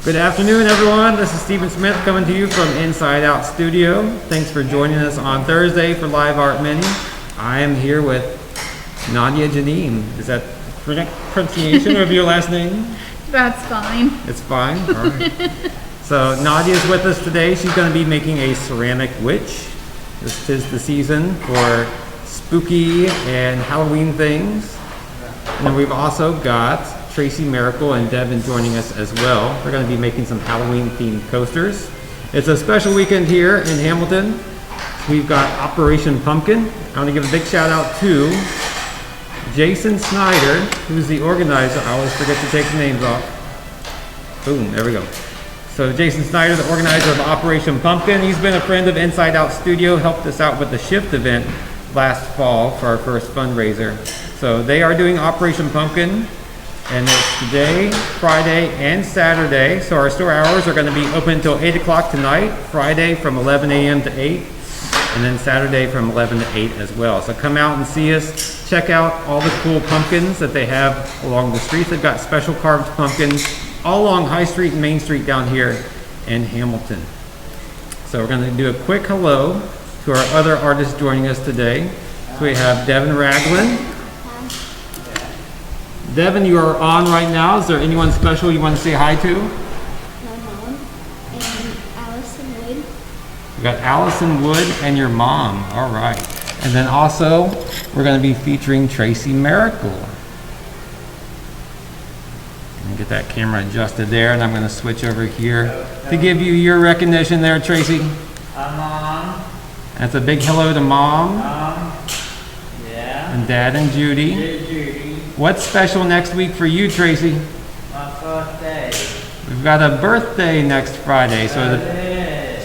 Good afternoon, everyone. This is Stephen Smith coming to you from Inside Out Studio. Thanks for joining us on Thursday for Live Art Mini. I am here with Nadia Ghuniem. Is that correct pronunciation of your last name? That's fine. It's fine? All right. So Nadia's with us today. She's going to be making a ceramic witch. This is the season for spooky and Halloween things. And then we've also got Tracy Miracle and Devin joining us as well. They're going to be making some Halloween themed coasters. It's a special weekend here in Hamilton. We've got Operation Pumpkin. I want to give a big shout out to Jason Snyder, who's the organizer. I always forget to take the names off. Boom, there we go. So Jason Snyder, the organizer of Operation Pumpkin. He's been a friend of Inside Out Studio, helped us out with the Shift event last fall for our first fundraiser. So they are doing Operation Pumpkin, and it's today, Friday, and Saturday. So our store hours are going to be open until 8 o'clock tonight, Friday from 11 a.m. to 8, and then Saturday from 11 to 8 as well. So come out and see us. Check out all the cool pumpkins that they have along the streets. They've got special carved pumpkins all along High Street and Main Street down here in Hamilton. So we're going to do a quick hello to our other artists joining us today. So we have Devin Ragland. Devin, you are on right now. Is there anyone special you want to say hi to? My mom and Allison Wood. We got Allison Wood and your mom. All right. And then also, we're going to be featuring Tracy Miracle. Let me get that camera adjusted there, and I'm going to switch over here to give you your recognition there, Tracy. Hi, Mom. That's a big hello to Mom. Yeah. And Dad and Judy. Hey, Judy. What's special next week for you, Tracy? My birthday. We've got a birthday next Friday, so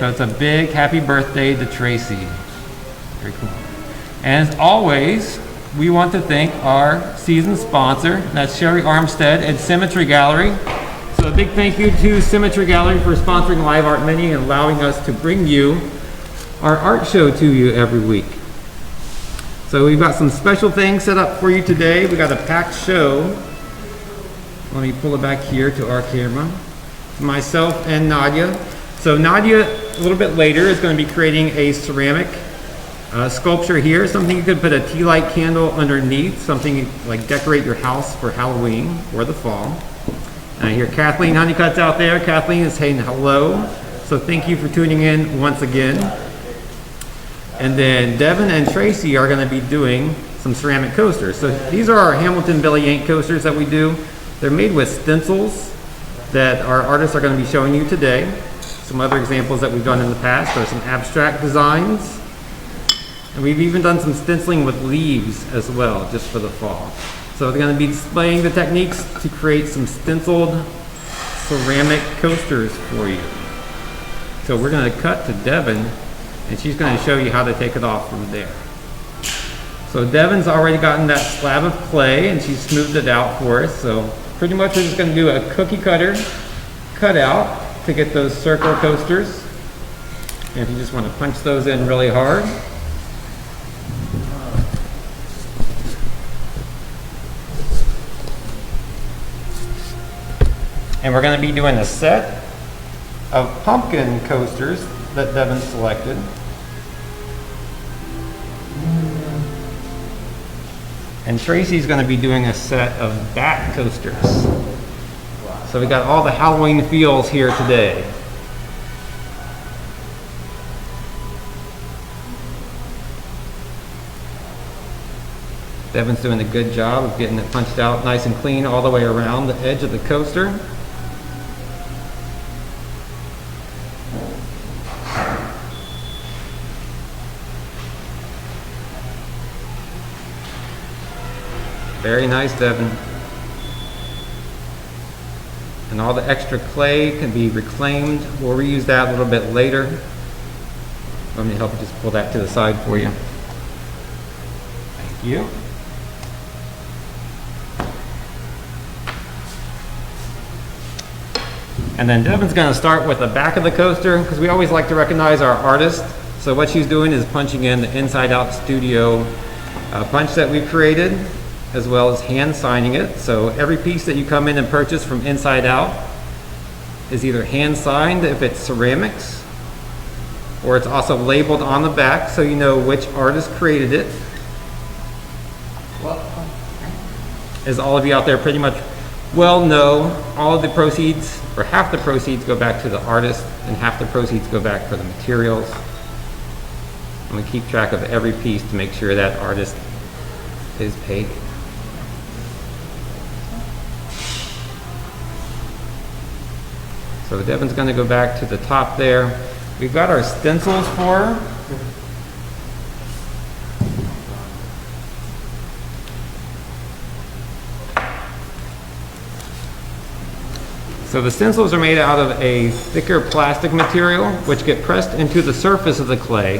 it's a big happy birthday to Tracy. Very cool. And as always, we want to thank our season sponsor, that's Sherry Armstead and Symmetry Gallery. So a big thank you to Symmetry Gallery for sponsoring Live Art Mini and allowing us to bring you our art show to you every week. So we've got some special things set up for you today. We got a packed show. Let me pull it back here to our camera. Myself and Nadia. So Nadia, a little bit later, is going to be creating a ceramic sculpture here. Something you could put a tea light candle underneath. Something like decorate your house for Halloween or the fall. And I hear Kathleen Honeycutt's out there. Kathleen is saying hello. So thank you for tuning in once again. And then Devin and Tracy are going to be doing some ceramic coasters. So these are our Hamilton Billy Yank coasters that we do. They're made with stencils that our artists are going to be showing you today. Some other examples that we've done in the past. There's some abstract designs. And we've even done some stenciling with leaves as well, just for the fall. So they're going to be displaying the techniques to create some stenciled ceramic coasters for you. So we're going to cut to Devin, and she's going to show you how to take it off from there. So Devin's already gotten that slab of clay, and she's smoothed it out for us. So pretty much we're just going to do a cookie cutter cutout to get those circle coasters. And if you just want to punch those in really hard. And we're going to be doing a set of pumpkin coasters that Devin selected. And Tracy's going to be doing a set of bat coasters. So we got all the Halloween feels here today. Devin's doing a good job of getting it punched out nice and clean all the way around the edge of the coaster. Very nice, Devin. And all the extra clay can be reclaimed. We'll reuse that a little bit later. Let me help you just pull that to the side for you. Thank you. And then Devin's going to start with the back of the coaster because we always like to recognize our artist. So what she's doing is punching in the Inside Out Studio punch that we've created. as well as hand signing it. So every piece that you come in and purchase from Inside Out is either hand signed if it's ceramics, or it's also labeled on the back so you know which artist created it. As all of you out there pretty much well know, all of the proceeds, or half the proceeds, go back to the artist and half the proceeds go back for the materials. And we keep track of every piece to make sure that artist is paid. So Devin's going to go back to the top there. We've got our stencils for her. So the stencils are made out of a thicker plastic material which get pressed into the surface of the clay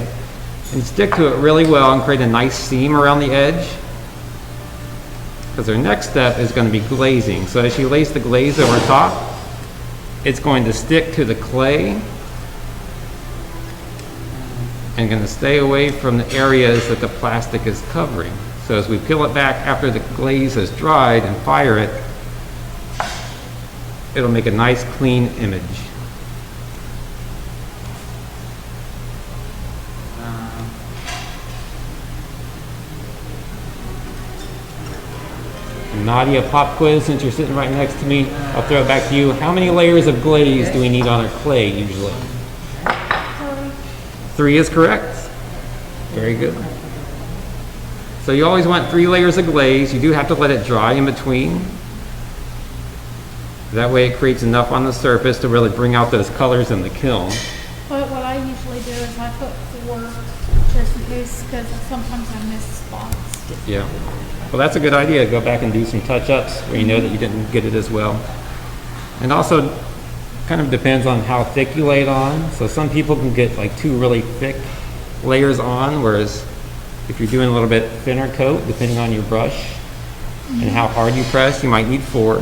and stick to it really well and create a nice seam around the edge. Because our next step is going to be glazing. So as you lace the glaze over top, it's going to stick to the clay and going to stay away from the areas that the plastic is covering. So as we peel it back after the glaze has dried and fire it, it'll make a nice clean image. Nadia, pop quiz, since you're sitting right next to me, I'll throw it back to you. How many layers of glaze do we need on our clay usually? 3 is correct. Very good. So you always want 3 layers of glaze. You do have to let it dry in between. That way it creates enough on the surface to really bring out those colors in the kiln. But what I usually do is I put 4 just in case, because sometimes I miss spots. Yeah. Well, that's a good idea. Go back and do some touch-ups where you know that you didn't get it as well. And also, kind of depends on how thick you lay it on. So some people can get like 2 really thick layers on, whereas if you're doing a little bit thinner coat, depending on your brush and how hard you press, you might need 4.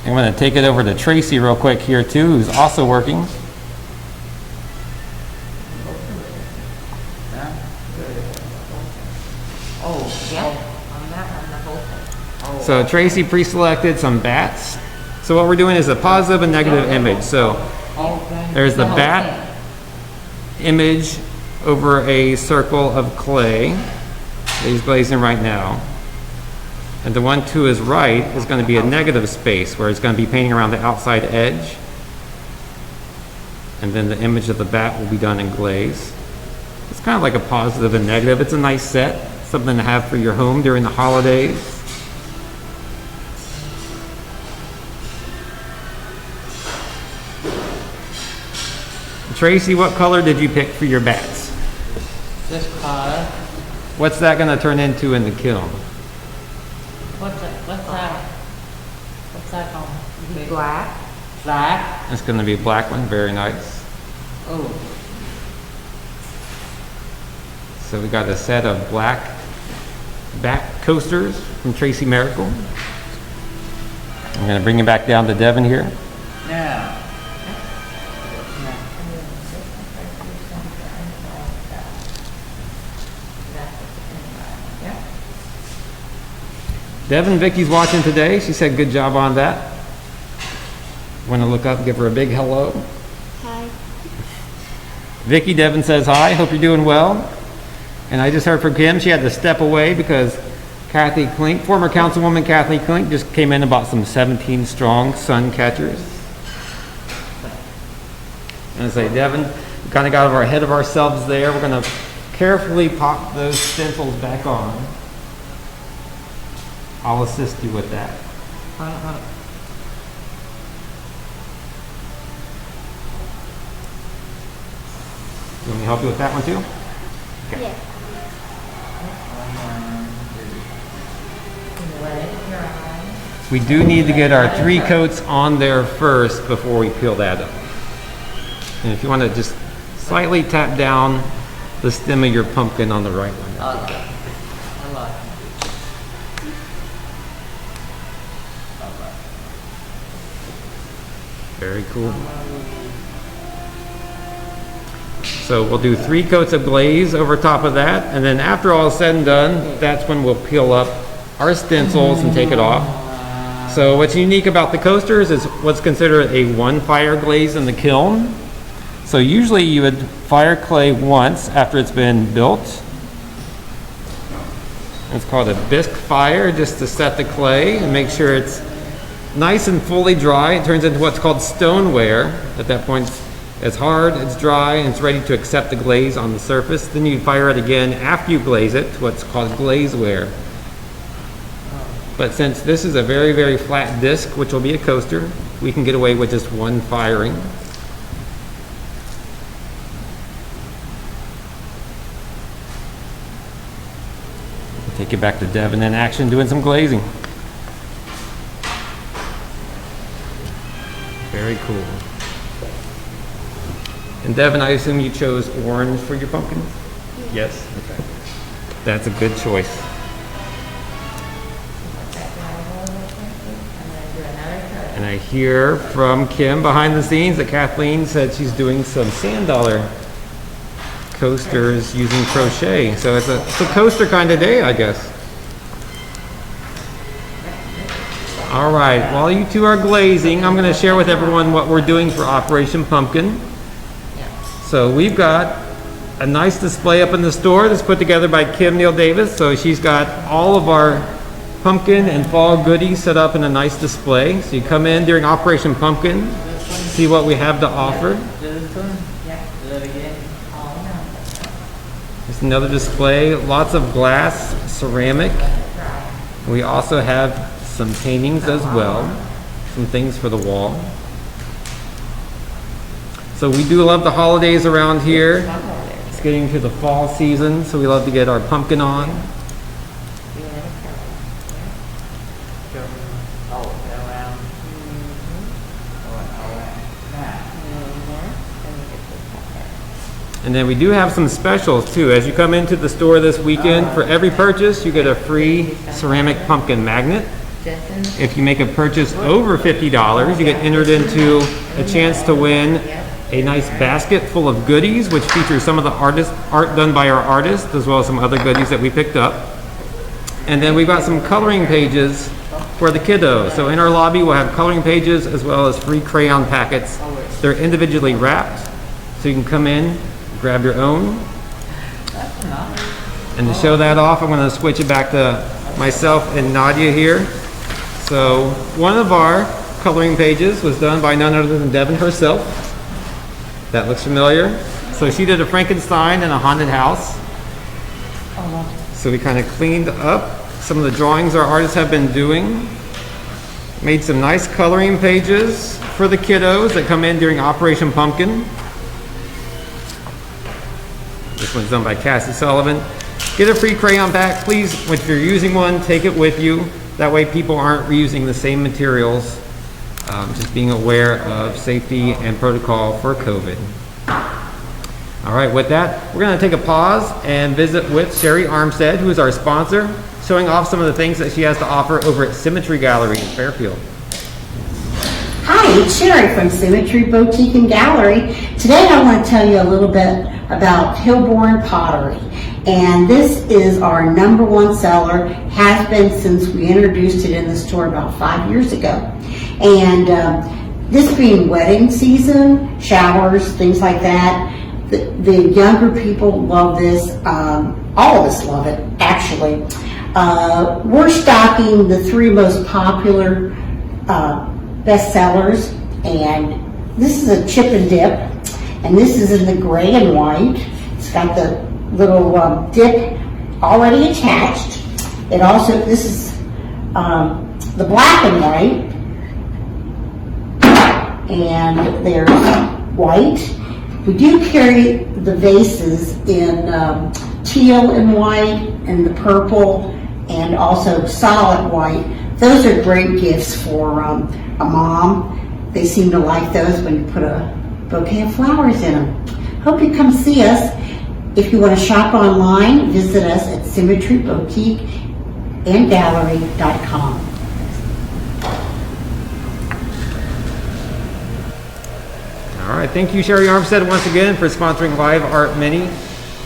I'm going to take it over to Tracy real quick here too, who's also working. So Tracy pre-selected some bats. So what we're doing is a positive and negative image. So there's the bat image over a circle of clay that he's glazing right now. And the one to his right is going to be a negative space where it's going to be painting around the outside edge. And then the image of the bat will be done in glaze. It's kind of like a positive and negative. It's a nice set, something to have for your home during the holidays. Tracy, what color did you pick for your bats? This color. What's that going to turn into in the kiln? What's that? What's that called? Black. Black? It's going to be a black one. Very nice. Oh. So we got a set of black bat coasters from Tracy Miracle. I'm going to bring it back down to Devin here. Yeah. Devin, Vicky's watching today. She said good job on that. Want to look up and give her a big hello? Hi. Vicky, Devin says hi. Hope you're doing well. And I just heard from Kim. She had to step away because Kathy Klink, former councilwoman Kathy Klink, just came in and bought some 17 strong sun catchers. And I say, Devin, we kind of got ahead of ourselves there. We're going to carefully pop those stencils back on. I'll assist you with that. You want me to help you with that one too? Okay. Yeah. We do need to get our 3 coats on there first before we peel that up. And if you want to just slightly tap down the stem of your pumpkin on the right one. Okay. I like it. Very cool. So we'll do 3 coats of glaze over top of that, and then after all is said and done, that's when we'll peel up our stencils and take it off. So what's unique about the coasters is what's considered a one fire glaze in the kiln. So usually you would fire clay once after it's been built. It's called a bisque fire, just to set the clay and make sure it's nice and fully dry. It turns into what's called stoneware. At that point, it's hard, it's dry, and it's ready to accept the glaze on the surface. Then you fire it again after you glaze it to what's called glazeware. But since this is a very, very flat disc, which will be a coaster, we can get away with just one firing. Take it back to Devin in action doing some glazing. Very cool. And Devin, I assume you chose orange for your pumpkins? Yes? Okay. That's a good choice. And I hear from Kim behind the scenes that Kathleen said she's doing some sand dollar coasters using crochet. So it's a coaster kind of day, I guess. All right, while you two are glazing, I'm going to share with everyone what we're doing for Operation Pumpkin. So we've got a nice display up in the store that's put together by Kim Neal Davis. So she's got all of our pumpkin and fall goodies set up in a nice display. So you come in during Operation Pumpkin, see what we have to offer. Just another display, lots of glass, ceramic. We also have some paintings as well, some things for the wall. So we do love the holidays around here. It's getting to the fall season, so we love to get our pumpkin on. And then we do have some specials too. As you come into the store this weekend, for every purchase, you get a free ceramic pumpkin magnet. If you make a purchase over $50, you get entered into a chance to win a nice basket full of goodies, which features some of the art done by our artists, as well as some other goodies that we picked up. And then we've got some coloring pages for the kiddos. So in our lobby, we'll have coloring pages as well as free crayon packets. They're individually wrapped, so you can come in, grab your own. And to show that off, I'm going to switch it back to myself and Nadia here. So one of our coloring pages was done by none other than Devin herself. That looks familiar. So she did a Frankenstein in a haunted house. So we kind of cleaned up some of the drawings our artists have been doing. Made some nice coloring pages for the kiddos that come in during Operation Pumpkin. This one's done by Cassie Sullivan. Get a free crayon pack, please. If you're using one, take it with you. That way people aren't reusing the same materials. Just being aware of safety and protocol for COVID. All right, with that, we're going to take a pause and visit with Sherry Armstead, who is our sponsor, showing off some of the things that she has to offer over at Symmetry Gallery in Fairfield. Hi, it's Sherry from Symmetry Boutique and Gallery. Today I want to tell you a little bit about Hillborn Pottery. And this is our #1 seller, has been since we introduced it in the store about 5 years ago. And this being wedding season, showers, things like that, the younger people love this. All of us love it, actually. We're stocking the 3 most popular best sellers, and this is a chip and dip, and this is in the gray and white. It's got the little dip already attached. It also, this is the black and white, and there's white. We do carry the vases in teal and white, and the purple, and also solid white. Those are great gifts for a mom. They seem to like those when you put a bouquet of flowers in them. Hope you come see us. If you want to shop online, visit us at right, thank you Sherry Armstead once again for sponsoring Live Art Mini.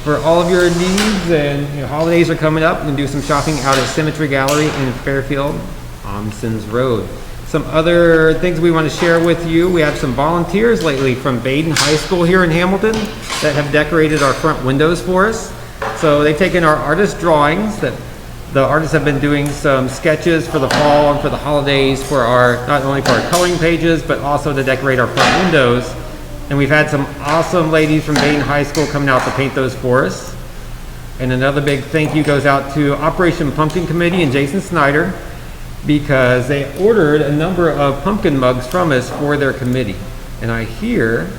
For all of your needs, and holidays are coming up, you can do some shopping out at Symmetry Gallery in Fairfield on Sims Road. Some other things we want to share with you. We have some volunteers lately from Baden High School here in Hamilton that have decorated our front windows for us. So they've taken our artist drawings that the artists have been doing some sketches for the fall and for the holidays for our, not only for our coloring pages, but also to decorate our front windows. And we've had some awesome ladies from Baden High School coming out to paint those for us. And another big thank you goes out to Operation Pumpkin Committee and Jason Snyder, because they ordered a number of pumpkin mugs from us for their committee. And I hear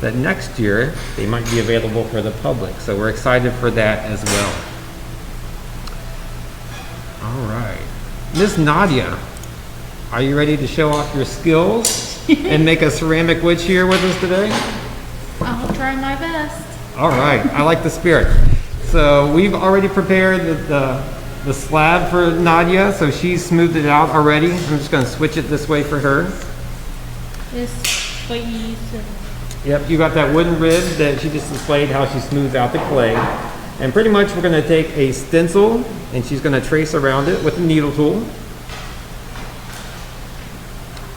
that next year they might be available for the public. So we're excited for that as well. All right. Miss Nadia, are you ready to show off your skills and make a ceramic witch here with us today? I'll try my best. All right, I like the spirit. So we've already prepared the slab for Nadia, so she's smoothed it out already. I'm just going to switch it this way for her. This what you used to. Yep, you got that wooden rib that she just displayed how she smoothed out the clay. And pretty much we're going to take a stencil and she's going to trace around it with a needle tool.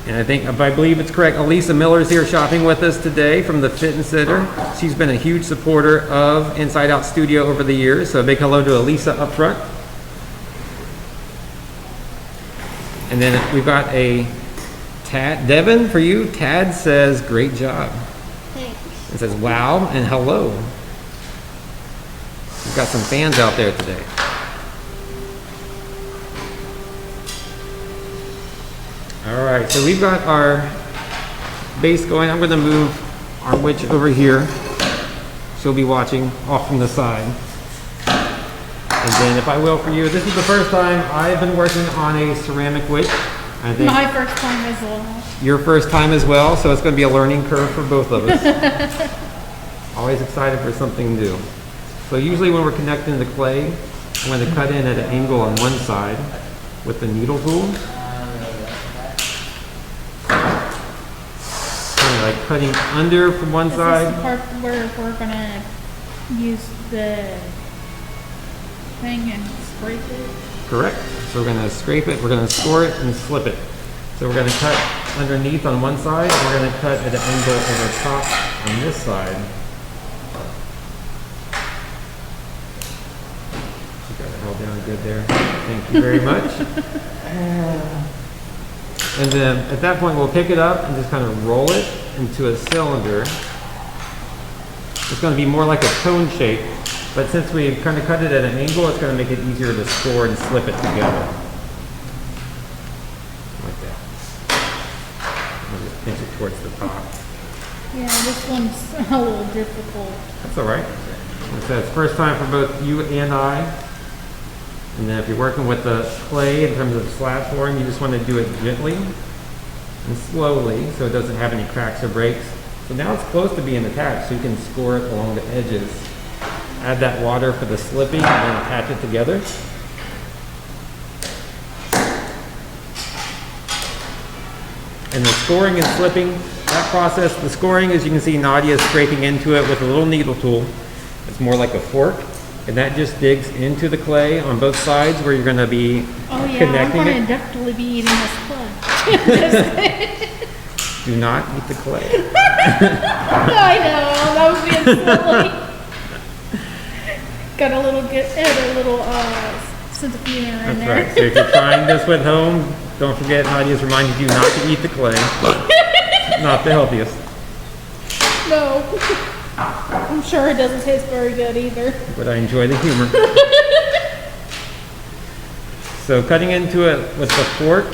And I think, if I believe it's correct, Elisa Miller's here shopping with us today from the Fit and Sitter. She's been a huge supporter of Inside Out Studio over the years, so a big hello to Elisa up front. And then we've got a Tad, Devin for you. Tad says, great job. Thanks. It says, wow and hello. We've got some fans out there today. All right, so we've got our base going. I'm going to move our witch over here. She'll be watching off from the side. And then if I will for you, this is the first time I've been working on a ceramic witch. I think My first time as well. your first time as well, so it's going to be a learning curve for both of us. Always excited for something new. So usually when we're connecting the clay, I'm going to cut in at an angle on one side with the needle tool. Like cutting under from one This side. is the part where we're gonna use the thing and scrape it. Correct. So we're going to scrape it, we're going to score it, and slip it. So we're going to cut underneath on one side, and we're going to cut at an angle over top on this side. You got it held down good there. Thank you very much. And then at that point we'll pick it up and just kind of roll it into a cylinder. It's going to be more like a cone shape, but since we've kind of cut it at an angle, it's going to make it easier to score and slip it together. Like that. I'll just pinch it towards the top. Yeah, this one's a little difficult. That's all right. Like I said, it's first time for both you and I. And then if you're working with the clay in terms of slab pouring, you just want to do it gently and slowly so it doesn't have any cracks or breaks. So now it's close to being attached, so you can score it along the edges. Add that water for the slipping and then attach it together. And the scoring and slipping, that process, the scoring, as you can see, Nadia is scraping into it with a little needle tool. It's more like a fork. And that just digs into the clay on both sides where you're going to be Oh yeah, connecting I'm gonna it. definitely be eating this clay. Do not eat the clay. I know, that was being silly. Got a little sense of humor in That's there. right. So if you're trying this at home, don't forget Nadia's reminded you not to eat the clay. Not the healthiest. No. I'm sure it doesn't taste very good either. But I enjoy the humor. So cutting into it with the fork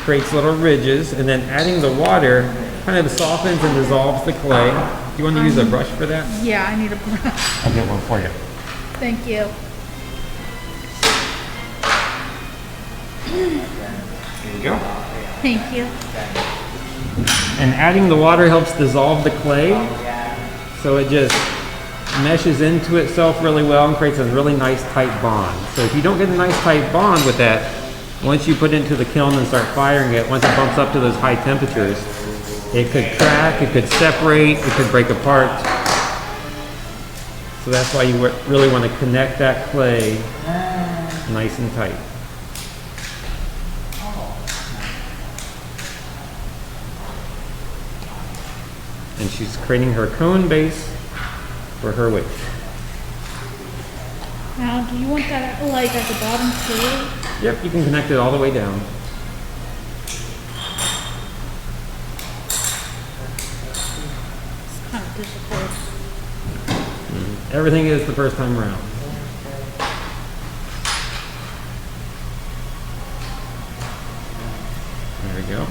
creates little ridges, and then adding the water kind of softens and dissolves the clay. Do you want to use a brush for that? Yeah, I need a brush. I'll get one for you. Thank you. There you go. Thank you. And adding the water helps dissolve the clay, so it just meshes into itself really well and creates a really nice tight bond. So if you don't get a nice tight bond with that, once you put it into the kiln and start firing it, once it bumps up to those high temperatures, It could crack, it could separate, it could break apart. So that's why you really want to connect that clay nice and tight. And she's creating her cone base for her wish. Now, do you want that like at the bottom too? Yep, you can connect it all the way down. It's kind of difficult. Everything is the first time around. There we go.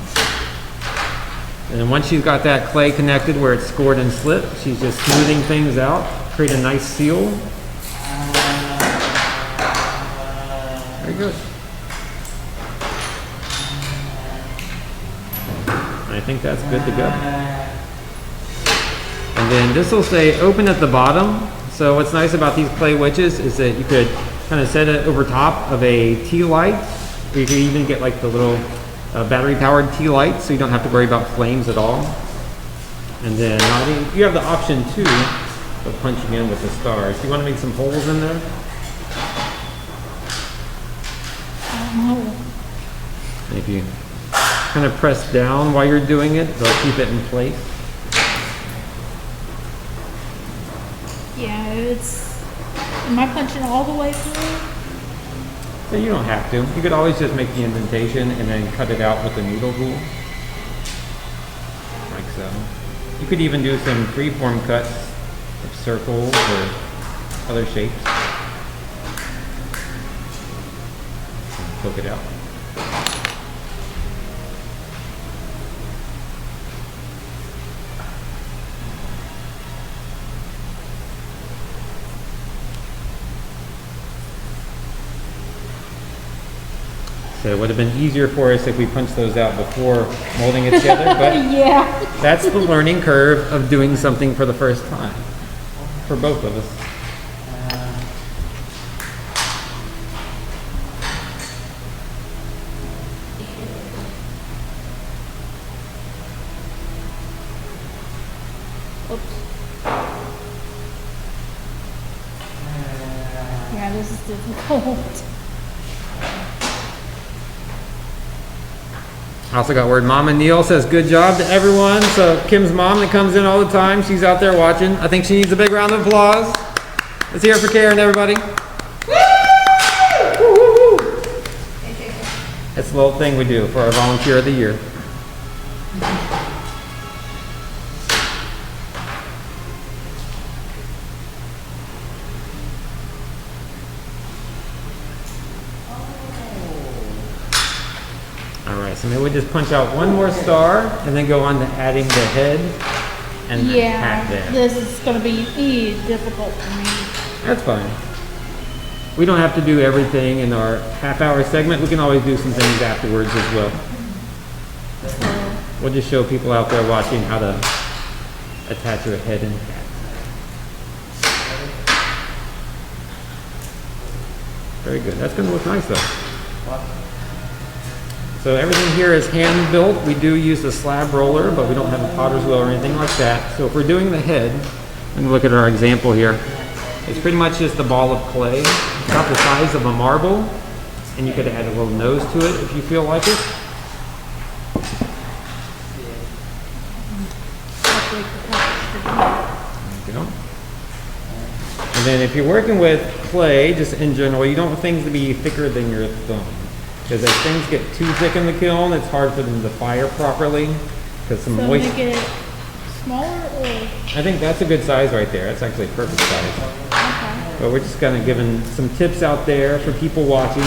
And then once she's got that clay connected where it's scored and slipped, she's just smoothing things out, create a nice seal. Very good. I think that's good to go. And then this will say open at the bottom. So what's nice about these clay witches is that you could kind of set it over top of a tea light. Or you could even get like the little battery powered tea light, so you don't have to worry about flames at all. And then you have the option too of punching in with the stars. Do you want to make some holes in there? Oh, If you kind of press down while you're doing it, they'll keep it in place. yeah, am I punching all the way through? So you don't have to. You could always just make the indentation and then cut it out with the needle tool. Like so. You could even do some freeform cuts of circles or other shapes. Poke it out. So it would have been easier for us if we punched those out before molding it together, but Yeah. that's the learning curve of doing something for the first time, for both of us. Oops. Yeah, this is difficult. I also got word Mama Neil says good job to everyone. So Kim's mom that comes in all the time, she's out there watching. I think she needs a big round of applause. Let's hear it for Karen, everybody. Woo! That's the little thing we do for our volunteer of the year. So maybe we just punch out one more star and then go on to adding the head and the hat Yeah, there. this is going to be difficult for me. That's fine. We don't have to do everything in our half-hour segment. We can always do some things afterwards as well. We'll just show people out there watching how to attach your head and hat. Very good. That's going to look nice though. So everything here is hand built. We do use a slab roller, but we don't have a potter's wheel or anything like that. So if we're doing the head, and look at our example here, it's pretty much just a ball of clay. It's about the size of a marble, and you could add a little nose to it if you feel like it. There you go. And then if you're working with clay, just in general, you don't want things to be thicker than your thumb. Because as things get too thick in the kiln, it's hard for them to fire properly. Because some So moisture. make it smaller or? I think that's a good size right there. That's actually a perfect size. Okay. But we're just kind of giving some tips out there for people watching.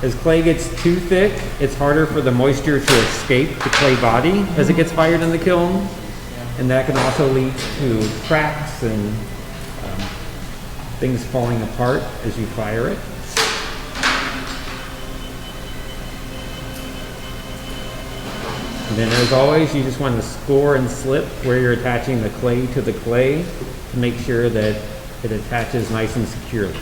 As clay gets too thick, it's harder for the moisture to escape the clay body as it gets fired in the kiln. And that can also lead to cracks and things falling apart as you fire it. And then as always, you just want to score and slip where you're attaching the clay to the clay to make sure that it attaches nice and securely.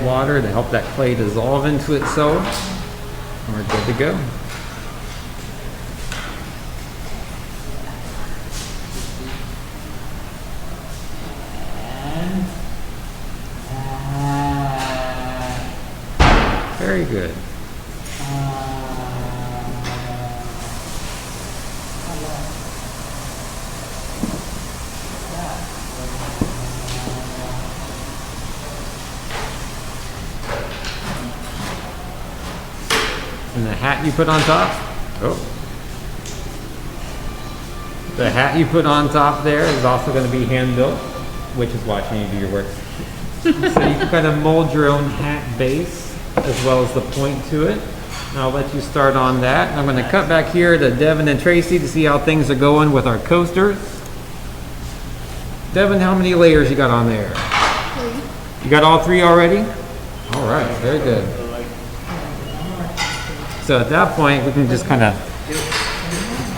water to help that clay dissolve into itself. And we're good to go. And Very good. And the hat you put on top? Oh. The hat you put on top there is also going to be hand built, which is watching you do your work. So you can kind of mold your own hat base as well as the point to it. And I'll let you start on that. I'm going to cut back here to Devin and Tracy to see how things are going with our coasters. Devin, how many layers you got on there? 3. You got all 3 already? All right, very good. So at that point, we can just kind of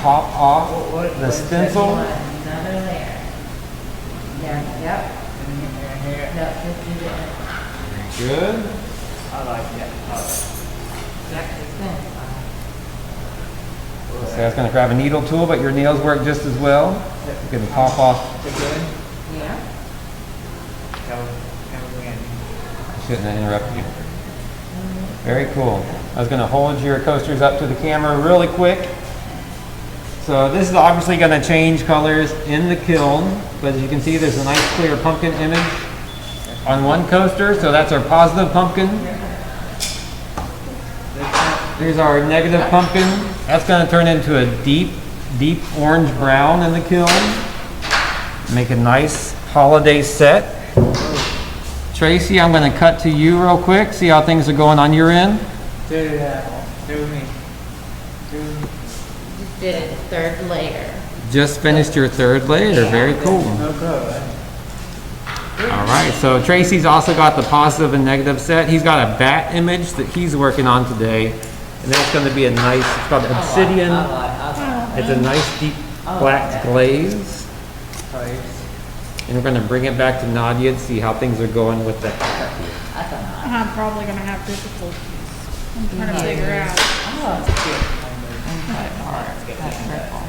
pop off the stencil. Another layer. Yeah, yep. No, just do that. Good. I like that color. Check the stencil. So that's going to grab a needle tool, but your nails work just as well. You can pop off. Yeah. Tell when. I shouldn't have interrupted you. Very cool. I was going to hold your coasters up to the camera really quick. So this is obviously going to change colors in the kiln, but as you can see, there's a nice clear pumpkin image on one coaster, so that's our positive pumpkin. Here's our negative pumpkin. That's going to turn into a deep orange brown in the kiln. Make a nice holiday set. Tracy, I'm going to cut to you real quick, see how things are going on your end. Do me. Just did it, third layer. Just finished your 3rd layer, very cool. All right, so Tracy's also got the positive and negative set. He's got a bat image that he's working on today. And that's going to be a nice, it's called obsidian. It's a nice deep black glaze. And we're going to bring it back to Nadia to see how things are going with that. I'm probably gonna have difficulties. I'm trying to figure out. Oh, it's cute. And cut art, cut purple.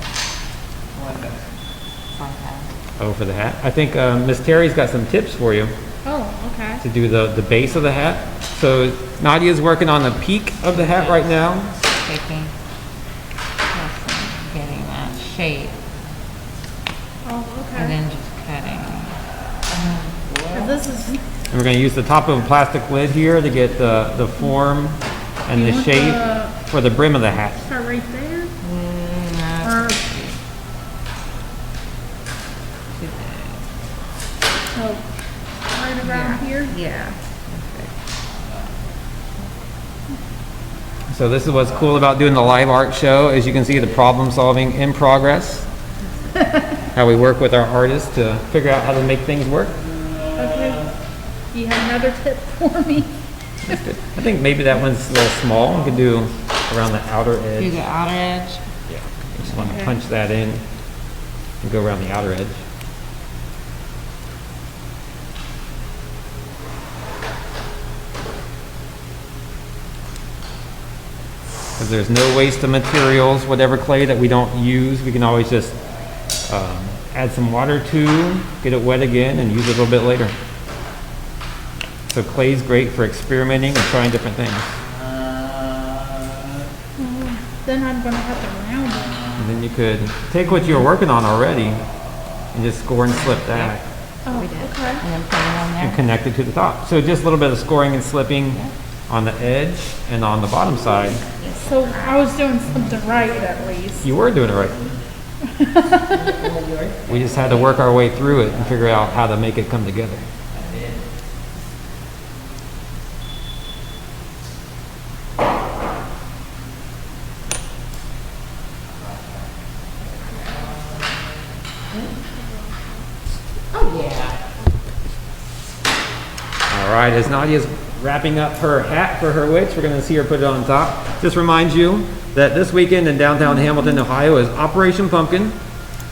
Oh, for the hat? I think Miss Terry's got some tips for you Oh, okay. to do the base of the hat. So Nadia's working on the peak of the hat right now. Taking, getting that shape, Oh, and okay. then just cutting. 'Cause this is. And we're going to use the top of a plastic lid here to get the form and You the want shape the- for the brim of the hat. Start right there. No, Or too big. oh, right around here. Yeah. So this is what's cool about doing the live art show. As you can see, the problem solving in progress. How we work with our artists to figure out how to make things work. Okay. Do you have another tip for me? I think maybe that one's a little small. We could do around the outer Do edge. the outer edge. Yeah. Just want to Okay. punch that in and go around the outer edge. Because there's no waste of materials. Whatever clay that we don't use, we can always just add some water to, get it wet again, and use it a little bit later. So clay's great for experimenting and trying different things. Then I'm gonna have to round it. And then you could take what you were working on already and just score and slip that Oh, We did. okay. And then put it on and there. connect it to the top. So just a little bit of scoring and slipping on the edge and on the bottom side. So I was doing something right at least. You were doing it right. We just had to work our way through it and figure out how to make it come together. Oh, yeah. All right, as Nadia's wrapping up her hat for her witch, we're going to see her put it on top. Just reminds you that this weekend in downtown Hamilton, Ohio is Operation Pumpkin.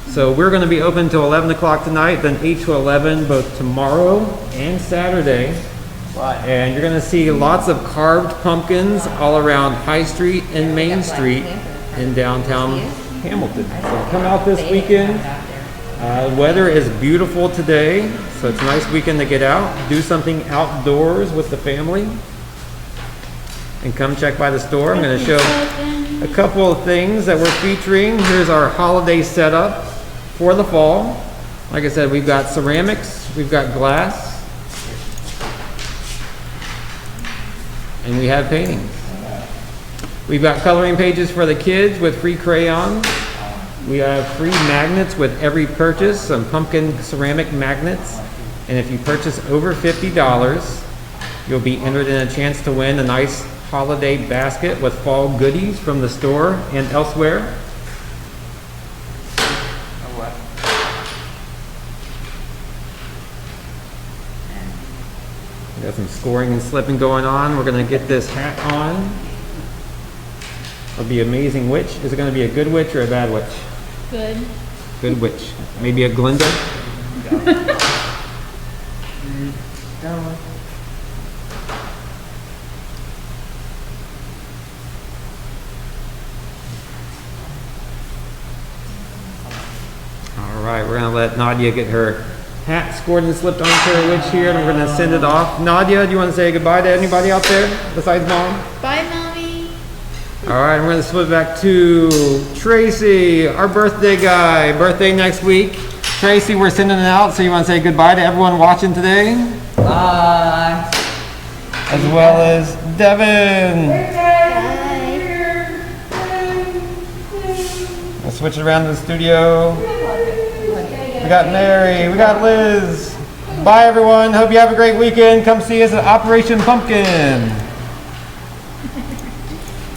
So we're going to be open till 11 o'clock tonight, then 8 to 11 both tomorrow and Saturday. And you're going to see lots of carved pumpkins all around High Street and Main Street in downtown Hamilton. So come out this weekend. Weather is beautiful today, so it's a nice weekend to get out, do something outdoors with the family, and come check by the store. I'm going to show a couple of things that we're featuring. Here's our holiday setup for the fall. Like I said, we've got ceramics, we've got glass, and we have paintings. We've got coloring pages for the kids with free crayons. We have free magnets with every purchase, some pumpkin ceramic magnets. And if you purchase over $50, you'll be entered in a chance to win a nice holiday basket with fall goodies from the store and elsewhere. We got some scoring and slipping going on. We're going to get this hat on. It'll be amazing witch. Is it going to be a good witch or a bad witch? Good. Good witch. Maybe a Glinda? All right, we're going to let Nadia get her hat scored and slipped onto her witch here, and we're going to send it off. Nadia, do you want to say goodbye to anybody out there besides Mom? Bye, Mommy. All right, we're going to flip back to Tracy, our birthday guy. Birthday next week. Tracy, we're sending it out, so you want to say goodbye to everyone watching today? Bye. As well as Devin. Let's switch it around to the studio. We got Mary, we got Liz. Bye everyone, hope you have a great weekend. Come see us at Operation Pumpkin.